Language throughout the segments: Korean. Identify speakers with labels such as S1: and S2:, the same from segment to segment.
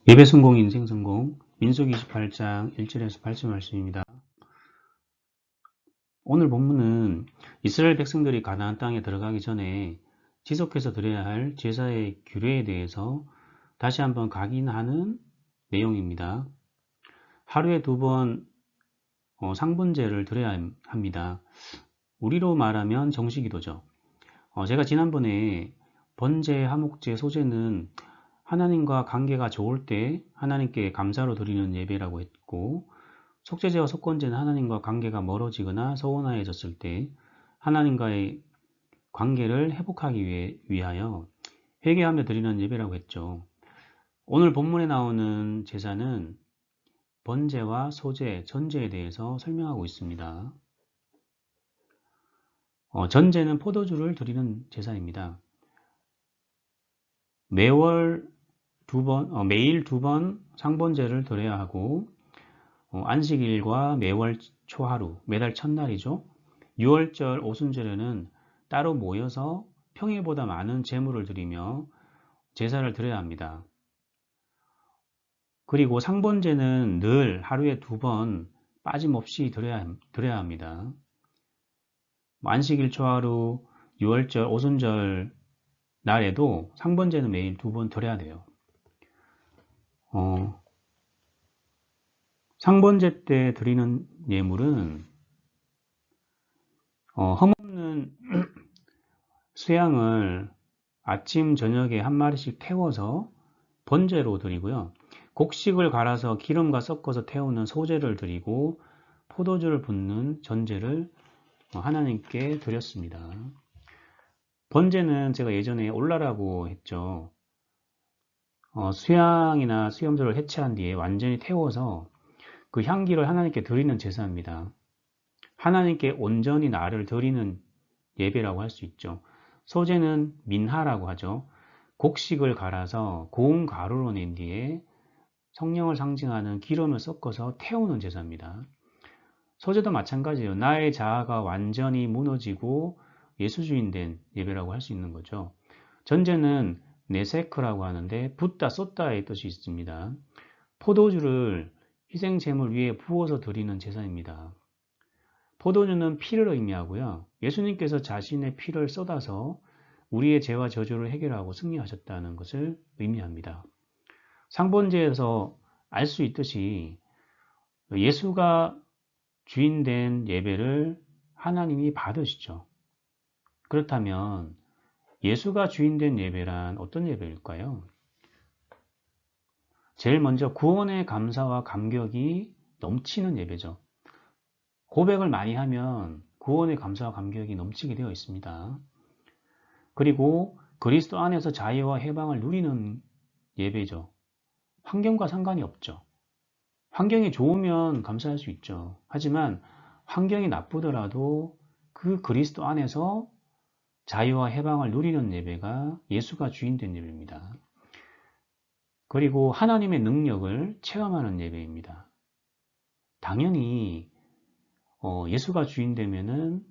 S1: 예배 성공, 인생 성공, 민수기 28장 1절에서 8절 말씀입니다. 오늘 본문은 이스라엘 백성들이 가나안 땅에 들어가기 전에 지속해서 드려야 할 제사의 규례에 대해서 다시 한번 각인하는 내용입니다. 하루에 2번 상분제를 드려야 합니다. 우리로 말하면 정식기도죠. 제가 지난번에 번제, 화목제, 소제는 하나님과 관계가 좋을 때 하나님께 감사로 드리는 예배라고 했고, 속죄제와 속건제는 하나님과 관계가 멀어지거나 서운해졌을 때 하나님과의 관계를 회복하기 위하여 회개하며 드리는 예배라고 했죠. 오늘 본문에 나오는 제사는 번제와 소제, 전제에 대해서 설명하고 있습니다. 전제는 포도주를 드리는 제사입니다. 매일 2번 상번제를 드려야 하고, 안식일과 매월 초하루, 매달 첫날이죠. 6월절 오순절에는 따로 모여서 평일보다 많은 제물을 드리며 제사를 드려야 합니다. 그리고 상번제는 늘 하루에 2번 빠짐없이 드려야 합니다. 안식일 초하루, 6월절 오순절 날에도 상번제는 매일 2번 드려야 돼요. 상번제 때 드리는 예물은 흠없는 수양을 아침 저녁에 한 마리씩 태워서 번제로 드리고요. 곡식을 갈아서 기름과 섞어서 태우는 소제를 드리고 포도주를 붓는 전제를 하나님께 드렸습니다. 번제는 제가 예전에 올라라고 했죠. 수양이나 수염들을 해체한 뒤에 완전히 태워서 그 향기를 하나님께 드리는 제사입니다. 하나님께 온전히 나를 드리는 예배라고 할 수 있죠. 소제는 민하라고 하죠. 곡식을 갈아서 고운 가루로 낸 뒤에 성령을 상징하는 기름을 섞어서 태우는 제사입니다. 소제도 마찬가지예요. 나의 자아가 완전히 무너지고 예수주인 된 예배라고 할 수 있는 거죠. 전제는 네세크라고 하는데 붓다 쏟다의 뜻이 있습니다. 포도주를 희생제물 위에 부어서 드리는 제사입니다. 포도주는 피를 의미하고요. 예수님께서 자신의 피를 쏟아서 우리의 죄와 저주를 해결하고 승리하셨다는 것을 의미합니다. 상번제에서 알 수 있듯이 예수가 주인된 예배를 하나님이 받으시죠. 그렇다면 예수가 주인된 예배란 어떤 예배일까요? 제일 먼저 구원의 감사와 감격이 넘치는 예배죠. 고백을 많이 하면 구원의 감사와 감격이 넘치게 되어 있습니다. 그리고 그리스도 안에서 자유와 해방을 누리는 예배죠. 환경과 상관이 없죠. 환경이 좋으면 감사할 수 있죠. 하지만 환경이 나쁘더라도 그 그리스도 안에서 자유와 해방을 누리는 예배가 예수가 주인된 예배입니다. 그리고 하나님의 능력을 체험하는 예배입니다. 당연히 예수가 주인되면은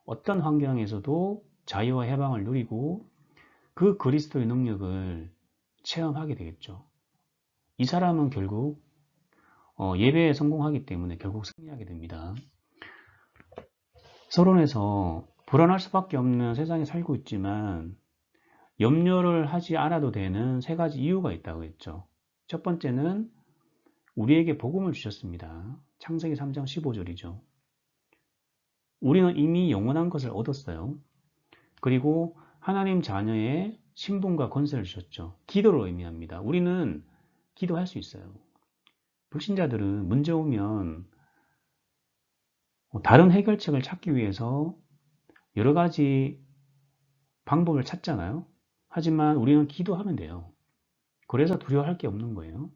S1: 어떤 환경에서도 자유와 해방을 누리고 그 그리스도의 능력을 체험하게 되겠죠. 이 사람은 결국 예배에 성공하기 때문에 결국 승리하게 됩니다. 서론에서 불안할 수밖에 없는 세상에 살고 있지만 염려를 하지 않아도 되는 3가지 이유가 있다고 했죠. 첫 번째는 우리에게 복음을 주셨습니다. 창세기 3장 15절이죠. 우리는 이미 영원한 것을 얻었어요. 그리고 하나님 자녀의 신분과 권세를 주셨죠. 기도를 의미합니다. 우리는 기도할 수 있어요. 불신자들은 문제 오면 다른 해결책을 찾기 위해서 여러 가지 방법을 찾잖아요. 하지만 우리는 기도하면 돼요. 그래서 두려워할 게 없는 거예요.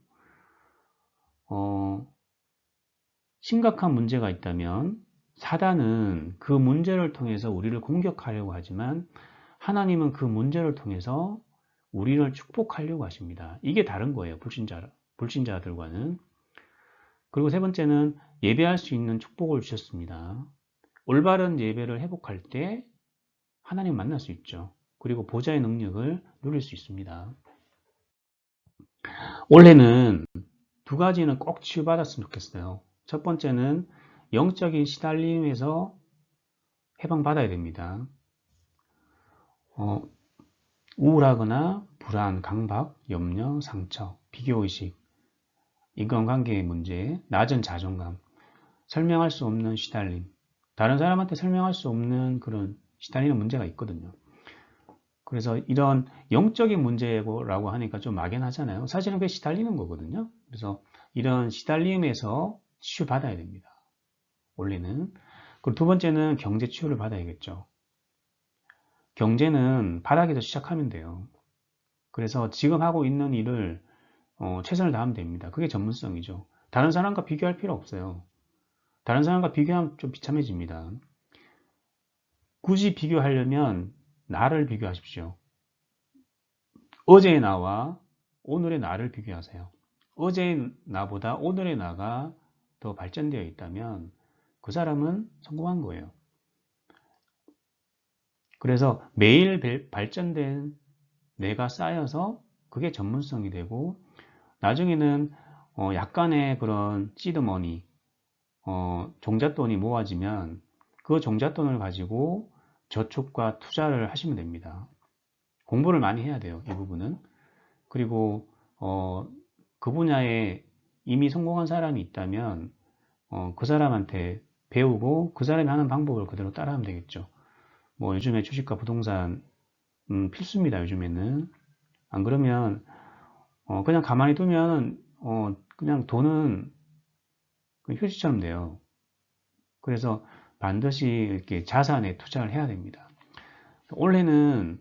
S1: 심각한 문제가 있다면 사단은 그 문제를 통해서 우리를 공격하려고 하지만 하나님은 그 문제를 통해서 우리를 축복하려고 하십니다. 이게 다른 거예요. 불신자들과는. 그리고 3번째는 예배할 수 있는 축복을 주셨습니다. 올바른 예배를 회복할 때 하나님 만날 수 있죠. 그리고 보좌의 능력을 누릴 수 있습니다. 올해는 두 가지는 꼭 치유받았으면 좋겠어요. 첫 번째는 영적인 시달림에서 해방받아야 됩니다. 우울하거나 불안, 강박, 염려, 상처, 비교의식, 인간관계의 문제, 낮은 자존감, 설명할 수 없는 시달림, 다른 사람한테 설명할 수 없는 그런 시달리는 문제가 있거든요. 그래서 이런 영적인 문제라고 하니까 좀 막연하잖아요. 사실은 그게 시달리는 거거든요. 그래서 이런 시달림에서 치유받아야 됩니다. 원래는. 그리고 두 번째는 경제 치유를 받아야겠죠. 경제는 바닥에서 시작하면 돼요. 그래서 지금 하고 있는 일을 최선을 다하면 됩니다. 그게 전문성이죠. 다른 사람과 비교할 필요 없어요. 다른 사람과 비교하면 좀 비참해집니다. 굳이 비교하려면 나를 비교하십시오. 어제의 나와 오늘의 나를 비교하세요. 어제의 나보다 오늘의 나가 더 발전되어 있다면 그 사람은 성공한 거예요. 그래서 매일 발전된 뇌가 쌓여서 그게 전문성이 되고 나중에는 약간의 그런 시드머니, 종잣돈이 모아지면 그 종잣돈을 가지고 저축과 투자를 하시면 됩니다. 공부를 많이 해야 돼요. 이 부분은. 그리고 그 분야에 이미 성공한 사람이 있다면 그 사람한테 배우고 그 사람이 하는 방법을 그대로 따라하면 되겠죠. 뭐 요즘에 주식과 부동산 필수입니다. 요즘에는. 안 그러면 그냥 가만히 두면 그냥 돈은 휴지처럼 돼요. 그래서 반드시 이렇게 자산에 투자를 해야 됩니다. 올해는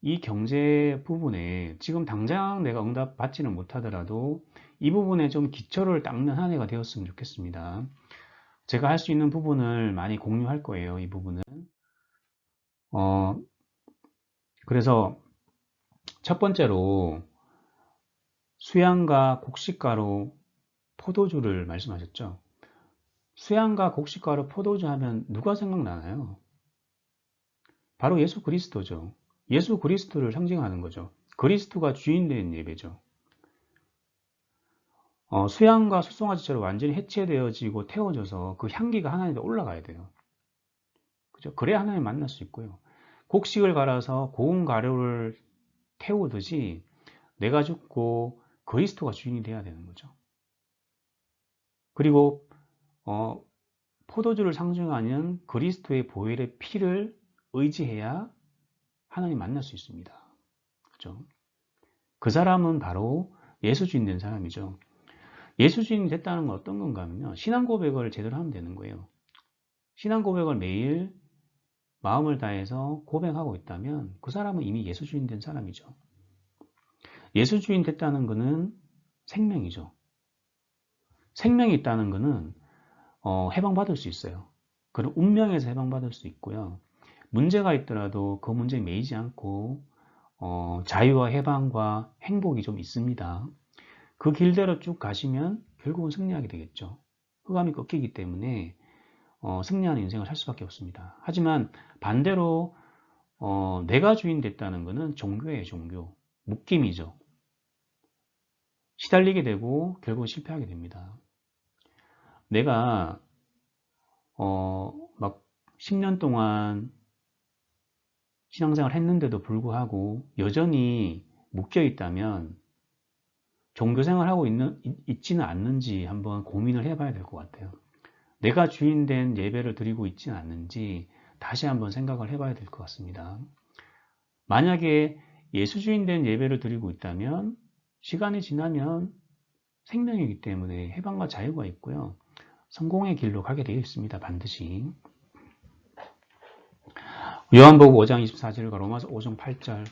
S1: 이 경제 부분에 지금 당장 내가 응답 받지는 못하더라도 이 부분에 좀 기초를 닦는 한 해가 되었으면 좋겠습니다. 제가 할 수 있는 부분을 많이 공유할 거예요. 이 부분은. 그래서 첫 번째로 수양과 곡식가루 포도주를 말씀하셨죠. 수양과 곡식가루 포도주 하면 누가 생각나나요? 바로 예수 그리스도죠. 예수 그리스도를 상징하는 거죠. 그리스도가 주인된 예배죠. 수양과 수송아지처럼 완전히 해체되어지고 태워져서 그 향기가 하나님께 올라가야 돼요. 그죠? 그래야 하나님 만날 수 있고요. 곡식을 갈아서 고운 가루를 태우듯이 내가 죽고 그리스도가 주인이 돼야 되는 거죠. 그리고 포도주를 상징하는 그리스도의 보혈의 피를 의지해야 하나님 만날 수 있습니다. 그죠? 그 사람은 바로 예수 주인 된 사람이죠. 예수 주인이 됐다는 건 어떤 건가 하면요. 신앙 고백을 제대로 하면 되는 거예요. 신앙 고백을 매일 마음을 다해서 고백하고 있다면 그 사람은 이미 예수 주인 된 사람이죠. 예수 주인 됐다는 것은 생명이죠. 생명이 있다는 것은 해방받을 수 있어요. 그런 운명에서 해방받을 수 있고요. 문제가 있더라도 그 문제에 매이지 않고 자유와 해방과 행복이 좀 있습니다. 그 길대로 쭉 가시면 결국은 승리하게 되겠죠. 흑암이 꺾이기 때문에 승리하는 인생을 살 수밖에 없습니다. 하지만 반대로 내가 주인 됐다는 것은 종교예요. 종교. 묶임이죠. 시달리게 되고 결국 실패하게 됩니다. 내가 막 10년 동안 신앙생활 했는데도 불구하고 여전히 묶여 있다면 종교생활하고 있지는 않는지 한번 고민을 해봐야 될 것 같아요. 내가 주인된 예배를 드리고 있지는 않는지 다시 한번 생각을 해봐야 될 것 같습니다. 만약에 예수 주인된 예배를 드리고 있다면 시간이 지나면 생명이기 때문에 해방과 자유가 있고요. 성공의 길로 가게 되어 있습니다. 반드시. 요한복음 5장 24절과 로마서 5장 8절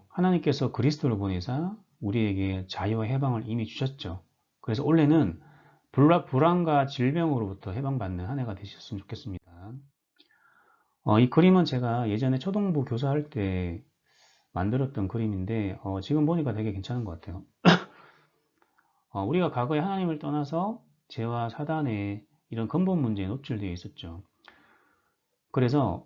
S1: 하나님께서 그리스도를 보내사 우리에게 자유와 해방을 이미 주셨죠. 그래서 올해는 불안과 질병으로부터 해방받는 한 해가 되셨으면 좋겠습니다. 이 그림은 제가 예전에 초등부 교사할 때 만들었던 그림인데 지금 보니까 되게 괜찮은 것 같아요. 우리가 과거에 하나님을 떠나서 죄와 사단의 이런 근본 문제에 노출되어 있었죠. 그래서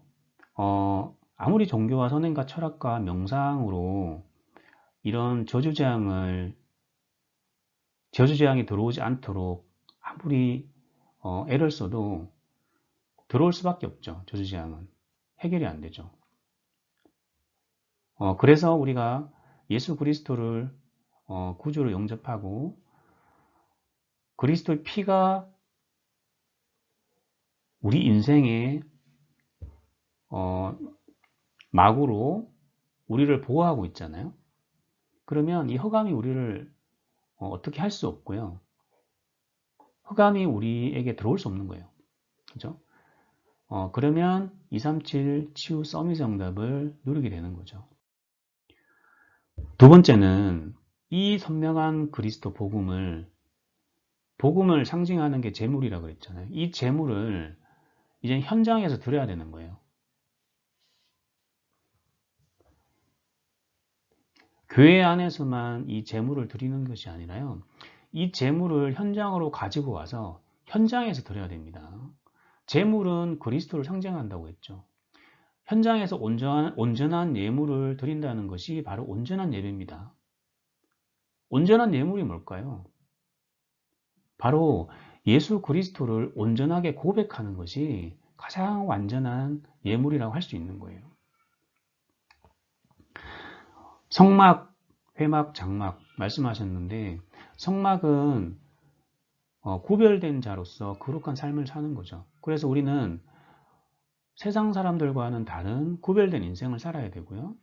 S1: 아무리 종교와 선행과 철학과 명상으로 이런 저주재앙이 들어오지 않도록 아무리 애를 써도 들어올 수밖에 없죠. 저주재앙은 해결이 안 되죠. 그래서 우리가 예수 그리스도를 구주로 영접하고 그리스도의 피가 우리 인생의 막으로 우리를 보호하고 있잖아요. 그러면 이 흑암이 우리를 어떻게 할 수 없고요. 흑암이 우리에게 들어올 수 없는 거예요. 그죠? 그러면 237 치유 서밋 정답을 누리게 되는 거죠. 두 번째는 이 선명한 그리스도 복음을 상징하는 게 재물이라고 그랬잖아요. 이 재물을 이제 현장에서 드려야 되는 거예요. 교회 안에서만 이 재물을 드리는 것이 아니라요. 이 재물을 현장으로 가지고 와서 현장에서 드려야 됩니다. 재물은 그리스도를 상징한다고 했죠. 현장에서 온전한 예물을 드린다는 것이 바로 온전한 예배입니다. 온전한 예물이 뭘까요? 바로 예수 그리스도를 온전하게 고백하는 것이 가장 완전한 예물이라고 할 수 있는 거예요. 성막, 회막, 장막 말씀하셨는데 성막은 구별된 자로서 거룩한 삶을 사는 거죠. 그래서 우리는 세상 사람들과는 다른 구별된 인생을 살아야 되고요.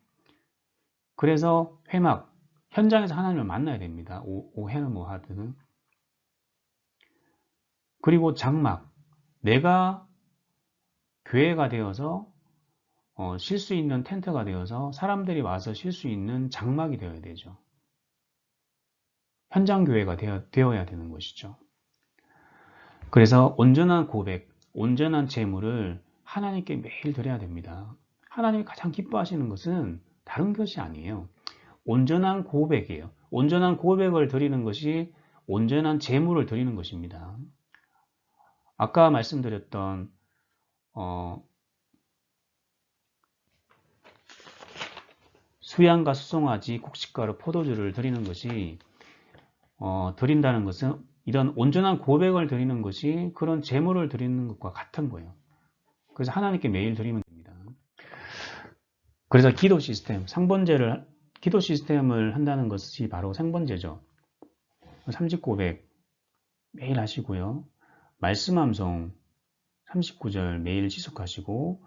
S1: 그래서 회막, 현장에서 하나님을 만나야 됩니다. 오해는 뭐 하든. 그리고 장막, 내가 교회가 되어서 쉴 수 있는 텐트가 되어서 사람들이 와서 쉴 수 있는 장막이 되어야 되죠. 현장 교회가 되어야 되는 것이죠. 그래서 온전한 고백, 온전한 제물을 하나님께 매일 드려야 됩니다. 하나님이 가장 기뻐하시는 것은 다른 것이 아니에요. 온전한 고백이에요. 온전한 고백을 드리는 것이 온전한 제물을 드리는 것입니다. 아까 말씀드렸던 수양과 수송아지, 곡식가루, 포도주를 드리는 것이 드린다는 것은 이런 온전한 고백을 드리는 것이 그런 제물을 드리는 것과 같은 거예요. 그래서 하나님께 매일 드리면 됩니다. 그래서 기도 시스템을 한다는 것이 바로 생번제죠. 3집 고백 매일 하시고요. 말씀 암송 39절 매일 지속하시고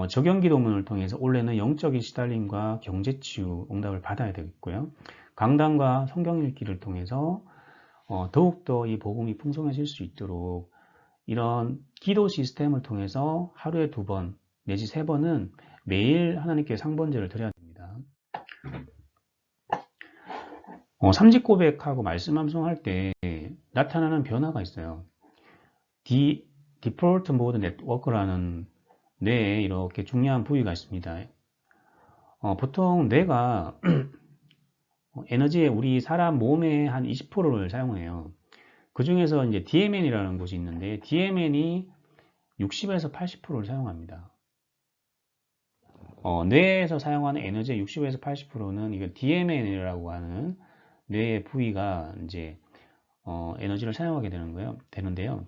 S1: 적용 기도문을 통해서 올해는 영적인 시달림과 경제 치유 응답을 받아야 되겠고요. 강단과 성경 읽기를 통해서 더욱더 이 복음이 풍성해질 수 있도록 이런 기도 시스템을 통해서 하루에 2번 내지 3번은 매일 하나님께 상번제를 드려야 됩니다. 3집 고백하고 말씀 암송할 때 나타나는 변화가 있어요. 디폴트 모드 네트워크라는 뇌에 이렇게 중요한 부위가 있습니다. 보통 뇌가 에너지의 우리 사람 몸의 한 20%를 사용해요. 그 중에서 이제 DMN이라는 곳이 있는데 DMN이 60에서 80%를 사용합니다. 뇌에서 사용하는 에너지의 60에서 80%는 이거 DMN이라고 하는 뇌의 부위가 이제 에너지를 사용하게 되는데요.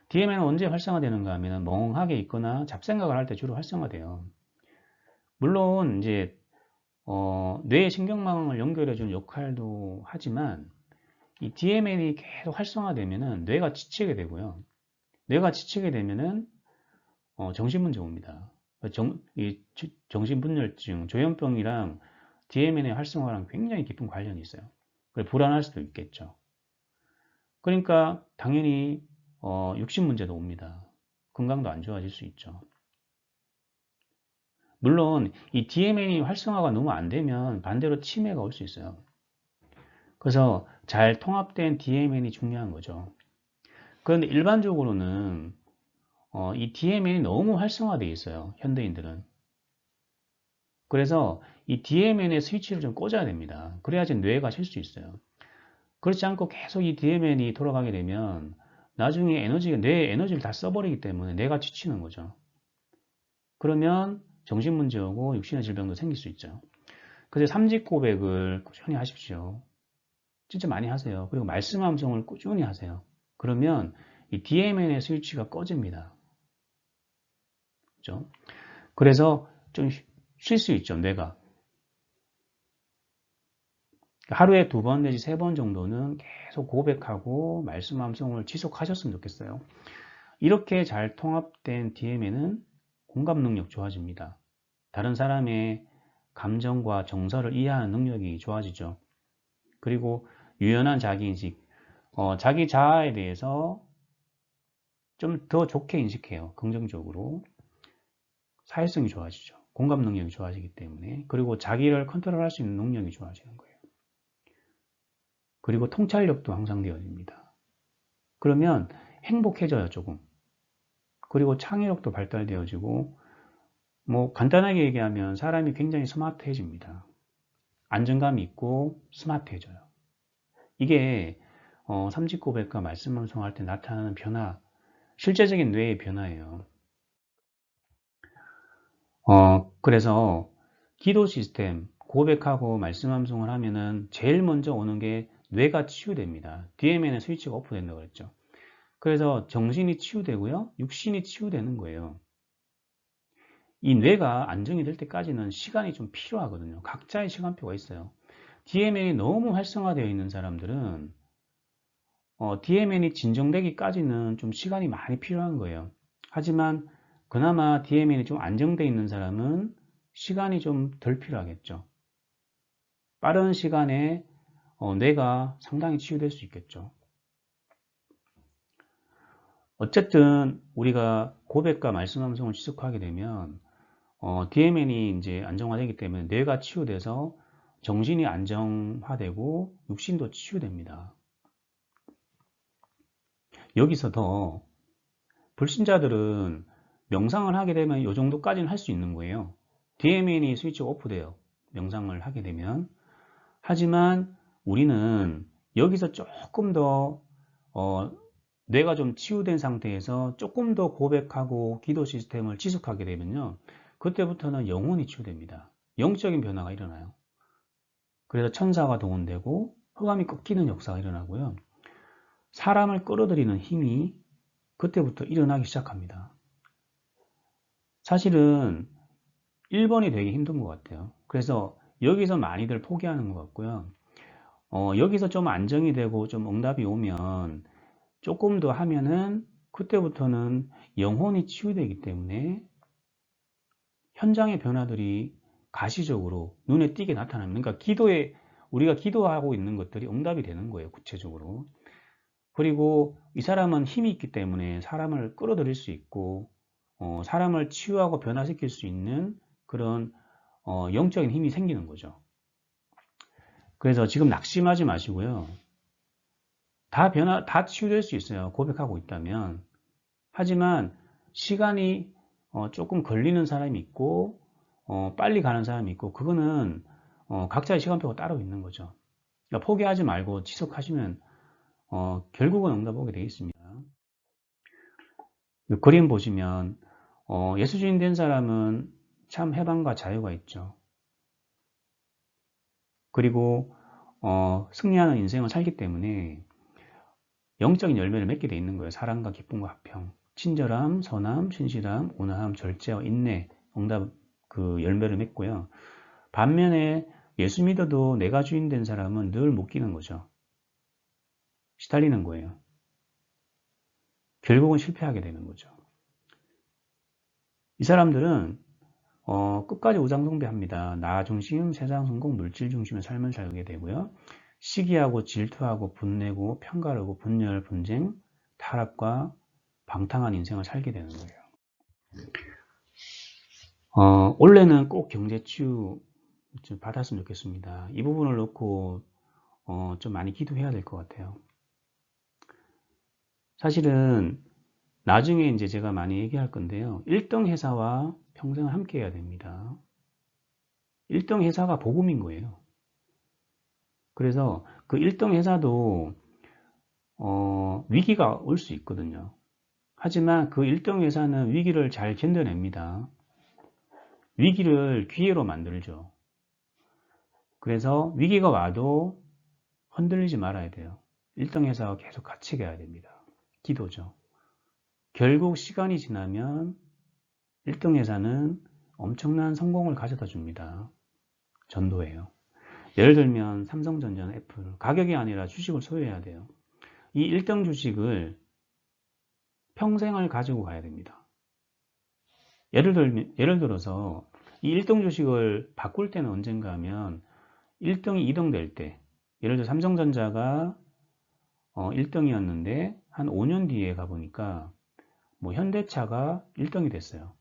S1: DMN은 언제 활성화되는가 하면 멍하게 있거나 잡생각을 할 때 주로 활성화돼요. 물론 이제 뇌의 신경망을 연결해주는 역할도 하지만 이 DMN이 계속 활성화되면은 뇌가 지치게 되고요. 뇌가 지치게 되면은 정신문제 옵니다. 정신분열증, 조현병이랑 DMN의 활성화랑 굉장히 깊은 관련이 있어요. 그래서 불안할 수도 있겠죠. 그러니까 당연히 육신 문제도 옵니다. 건강도 안 좋아질 수 있죠. 물론 이 DMN이 활성화가 너무 안 되면 반대로 치매가 올 수 있어요. 그래서 잘 통합된 DMN이 중요한 거죠. 그런데 일반적으로는 이 DMN이 너무 활성화되어 있어요. 현대인들은. 그래서 이 DMN의 스위치를 좀 꽂아야 됩니다. 그래야지 뇌가 쉴 수 있어요. 그렇지 않고 계속 이 DMN이 돌아가게 되면 나중에 뇌의 에너지를 다 써버리기 때문에 뇌가 지치는 거죠. 그러면 정신문제 오고 육신의 질병도 생길 수 있죠. 그래서 삼직 고백을 꾸준히 하십시오. 진짜 많이 하세요. 그리고 말씀 암송을 꾸준히 하세요. 그러면 이 DMN의 스위치가 꺼집니다. 그죠? 그래서 좀 쉴 수 있죠, 뇌가. 하루에 2번 내지 3번 정도는 계속 고백하고 말씀 암송을 지속하셨으면 좋겠어요. 이렇게 잘 통합된 DMN은 공감 능력 좋아집니다. 다른 사람의 감정과 정서를 이해하는 능력이 좋아지죠. 그리고 유연한 자기인식, 자기 자아에 대해서 좀 더 좋게 인식해요. 긍정적으로. 사회성이 좋아지죠. 공감 능력이 좋아지기 때문에. 그리고 자기를 컨트롤할 수 있는 능력이 좋아지는 거예요. 그리고 통찰력도 향상되어집니다. 그러면 행복해져요, 조금. 그리고 창의력도 발달되어지고, 뭐 간단하게 얘기하면 사람이 굉장히 스마트해집니다. 안정감이 있고 스마트해져요. 이게 삼직 고백과 말씀 암송할 때 나타나는 변화, 실제적인 뇌의 변화예요. 그래서 기도 시스템, 고백하고 말씀 암송을 하면은 제일 먼저 오는 게 뇌가 치유됩니다. DMN의 스위치가 오프된다고 그랬죠. 그래서 정신이 치유되고요, 육신이 치유되는 거예요. 이 뇌가 안정이 될 때까지는 시간이 좀 필요하거든요. 각자의 시간표가 있어요. DMN이 너무 활성화되어 있는 사람들은 DMN이 진정되기까지는 좀 시간이 많이 필요한 거예요. 하지만 그나마 DMN이 좀 안정되어 있는 사람은 시간이 좀 덜 필요하겠죠. 빠른 시간에 뇌가 상당히 치유될 수 있겠죠. 어쨌든 우리가 고백과 말씀 암송을 지속하게 되면 DMN이 이제 안정화되기 때문에 뇌가 치유돼서 정신이 안정화되고 육신도 치유됩니다. 여기서 더 불신자들은 명상을 하게 되면 이 정도까지는 할 수 있는 거예요. DMN이 스위치가 오프돼요. 명상을 하게 되면. 하지만 우리는 여기서 조금 더 뇌가 좀 치유된 상태에서 조금 더 고백하고 기도 시스템을 지속하게 되면요, 그때부터는 영혼이 치유됩니다. 영적인 변화가 일어나요. 그래서 천사가 동원되고 흑암이 꺾이는 역사가 일어나고요, 사람을 끌어들이는 힘이 그때부터 일어나기 시작합니다. 사실은 1번이 되게 힘든 것 같아요. 그래서 여기서 많이들 포기하는 것 같고요. 여기서 좀 안정이 되고 좀 응답이 오면 조금 더 하면은 그때부터는 영혼이 치유되기 때문에 현장의 변화들이 가시적으로 눈에 띄게 나타납니다. 그러니까 우리가 기도하고 있는 것들이 응답이 되는 거예요, 구체적으로. 그리고 이 사람은 힘이 있기 때문에 사람을 끌어들일 수 있고, 사람을 치유하고 변화시킬 수 있는 그런 영적인 힘이 생기는 거죠. 그래서 지금 낙심하지 마시고요. 다 치유될 수 있어요, 고백하고 있다면. 하지만 시간이 조금 걸리는 사람이 있고, 빨리 가는 사람이 있고, 그거는 각자의 시간표가 따로 있는 거죠. 그러니까 포기하지 말고 지속하시면 결국은 응답 오게 되어 있습니다. 그림 보시면 예수 주인 된 사람은 참 해방과 자유가 있죠. 그리고 승리하는 인생을 살기 때문에 영적인 열매를 맺게 돼 있는 거예요. 사랑과 기쁨과 화평, 친절함, 선함, 신실함, 온화함, 절제와 인내, 응답 그 열매를 맺고요. 반면에 예수 믿어도 내가 주인 된 사람은 늘 못 끼는 거죠. 시달리는 거예요. 결국은 실패하게 되는 거죠. 이 사람들은 끝까지 우상숭배합니다. 나 중심, 세상 성공, 물질 중심의 삶을 살게 되고요. 시기하고 질투하고 분내고 편가르고 분열, 분쟁, 타락과 방탕한 인생을 살게 되는 거예요. 올해는 꼭 경제치유 좀 받았으면 좋겠습니다. 이 부분을 놓고 좀 많이 기도해야 될 것 같아요. 사실은 나중에 이제 제가 많이 얘기할 건데요. 1등 회사와 평생을 함께 해야 됩니다. 1등 회사가 복음인 거예요. 그래서 그 1등 회사도 위기가 올 수 있거든요. 하지만 그 1등 회사는 위기를 잘 견뎌냅니다. 위기를 기회로 만들죠. 그래서 위기가 와도 흔들리지 말아야 돼요. 1등 회사와 계속 같이 가야 됩니다. 기도죠. 결국 시간이 지나면 1등 회사는 엄청난 성공을 가져다 줍니다. 전도예요. 예를 들면 삼성전자나 애플, 가격이 아니라 주식을 소유해야 돼요. 이 1등 주식을 평생을 가지고 가야 됩니다. 예를 들어서 이 1등 주식을 바꿀 때는 언젠가 하면 1등이 2등 될 때, 예를 들어 삼성전자가 1등이었는데 한 5년 뒤에 가보니까 뭐 현대차가 1등이 됐어요.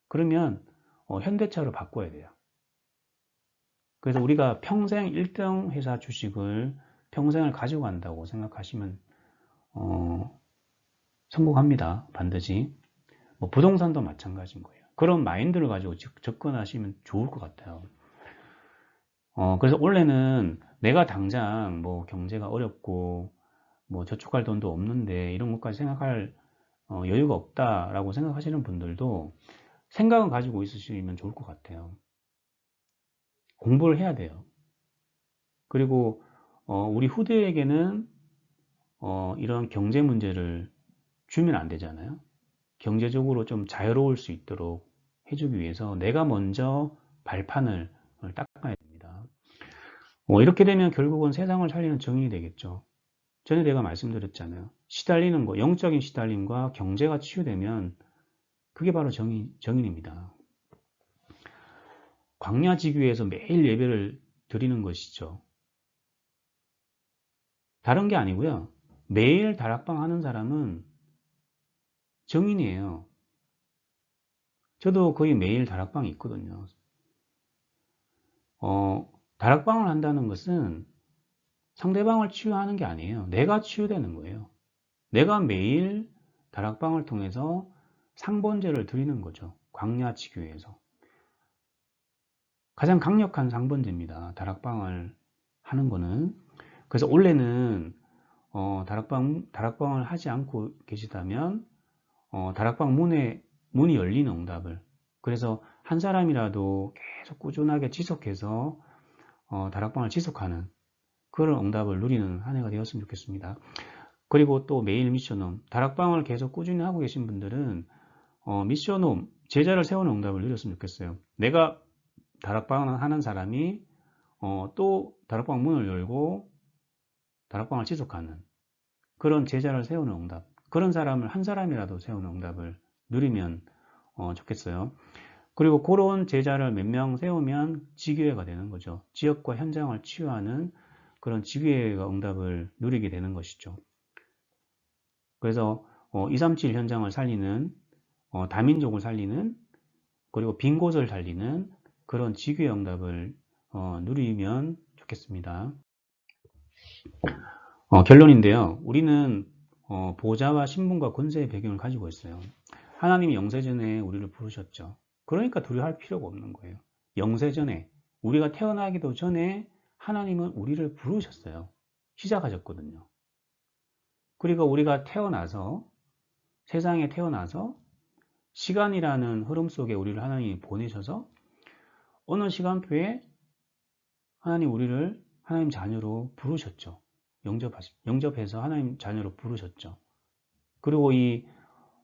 S1: 그러면 현대차로 바꿔야 돼요. 그래서 우리가 평생 1등 회사 주식을 평생을 가지고 간다고 생각하시면 성공합니다. 반드시. 뭐 부동산도 마찬가지인 거예요. 그런 마인드를 가지고 접근하시면 좋을 것 같아요. 그래서 원래는 내가 당장 뭐 경제가 어렵고 뭐 저축할 돈도 없는데 이런 것까지 생각할 여유가 없다라고 생각하시는 분들도 생각은 가지고 있으시면 좋을 것 같아요. 공부를 해야 돼요. 그리고 우리 후대에게는 이런 경제 문제를 주면 안 되잖아요. 경제적으로 좀 자유로울 수 있도록 해주기 위해서 내가 먼저 발판을 닦아야 됩니다. 이렇게 되면 결국은 세상을 살리는 정인이 되겠죠. 전에 내가 말씀드렸잖아요. 시달리는 거, 영적인 시달림과 경제가 치유되면 그게 바로 정인입니다. 광야지교에서 매일 예배를 드리는 것이죠. 다른 게 아니고요. 매일 다락방 하는 사람은 정인이에요. 저도 거의 매일 다락방이 있거든요. 다락방을 한다는 것은 상대방을 치유하는 게 아니에요. 내가 치유되는 거예요. 내가 매일 다락방을 통해서 상번제를 드리는 거죠. 광야지교에서. 가장 강력한 상번제입니다. 다락방을 하는 거는. 그래서 원래는 다락방을 하지 않고 계시다면 다락방 문이 열리는 응답을, 그래서 한 사람이라도 계속 꾸준하게 지속해서 다락방을 지속하는 그런 응답을 누리는 한 해가 되었으면 좋겠습니다. 그리고 또 매일 미션홈, 다락방을 계속 꾸준히 하고 계신 분들은 미션홈, 제자를 세우는 응답을 누렸으면 좋겠어요. 내가 다락방을 하는 사람이 또 다락방 문을 열고 다락방을 지속하는 그런 제자를 세우는 응답, 그런 사람을 한 사람이라도 세우는 응답을 누리면 좋겠어요. 그리고 그런 제자를 몇 명 세우면 지교회가 되는 거죠. 지역과 현장을 치유하는 그런 지교회가 응답을 누리게 되는 것이죠. 그래서 237 현장을 살리는, 다민족을 살리는, 그리고 빈 곳을 살리는 그런 지교회 응답을 누리면 좋겠습니다. 결론인데요. 우리는 보좌와 신분과 권세의 배경을 가지고 있어요. 하나님이 영세전에 우리를 부르셨죠. 그러니까 두려워할 필요가 없는 거예요. 영세전에, 우리가 태어나기도 전에 하나님은 우리를 부르셨어요. 시작하셨거든요. 그리고 우리가 태어나서, 세상에 태어나서 시간이라는 흐름 속에 우리를 하나님이 보내셔서 어느 시간표에 하나님 우리를 하나님 자녀로 부르셨죠. 영접해서 하나님 자녀로 부르셨죠. 그리고 이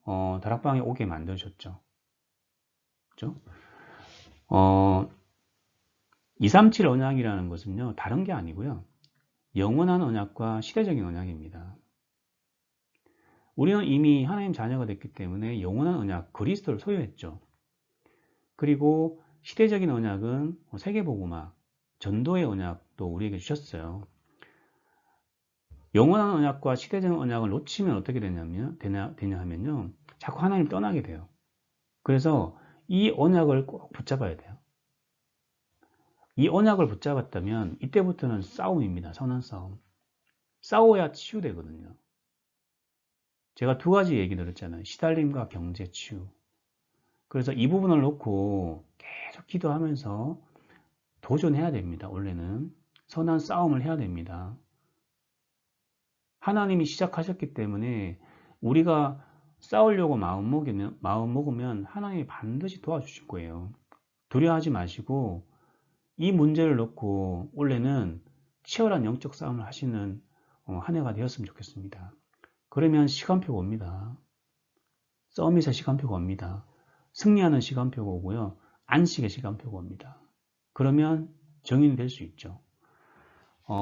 S1: 다락방에 오게 만드셨죠. 그죠? 237 언약이라는 것은요, 다른 게 아니고요. 영원한 언약과 시대적인 언약입니다. 우리는 이미 하나님 자녀가 됐기 때문에 영원한 언약, 그리스도를 소유했죠. 그리고 시대적인 언약은 세계복음화, 전도의 언약도 우리에게 주셨어요. 영원한 언약과 시대적인 언약을 놓치면 어떻게 되냐 하면요. 자꾸 하나님 떠나게 돼요. 그래서 이 언약을 꼭 붙잡아야 돼요. 이 언약을 붙잡았다면 이때부터는 싸움입니다. 선한 싸움. 싸워야 치유되거든요. 제가 두 가지 얘기 들었잖아요. 시달림과 경제 치유. 그래서 이 부분을 놓고 계속 기도하면서 도전해야 됩니다. 원래는 선한 싸움을 해야 됩니다. 하나님이 시작하셨기 때문에 우리가 싸우려고 마음 먹으면 하나님이 반드시 도와주실 거예요. 두려워하지 마시고 이 문제를 놓고 올해는 치열한 영적 싸움을 하시는 한 해가 되었으면 좋겠습니다. 그러면 시간표가 옵니다. 서밋의 시간표가 옵니다. 승리하는 시간표가 오고요. 안식의 시간표가 옵니다. 그러면 정인이 될 수 있죠.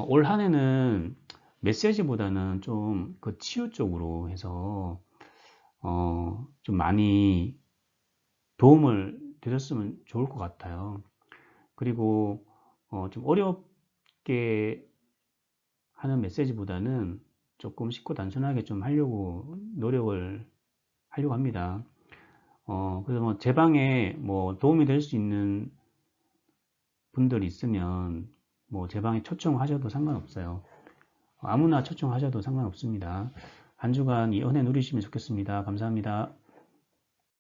S1: 올 한 해는 메시지보다는 좀 그 치유 쪽으로 해서 좀 많이 도움을 드렸으면 좋을 것 같아요. 그리고 좀 어렵게 하는 메시지보다는 조금 쉽고 단순하게 좀 하려고 노력을 하려고 합니다. 그래서 뭐 제 방에 뭐 도움이 될 수 있는 분들이 있으면 뭐 제 방에 초청하셔도 상관없어요. 아무나 초청하셔도 상관없습니다. 한 주간 이 은혜 누리시면 좋겠습니다. 감사합니다.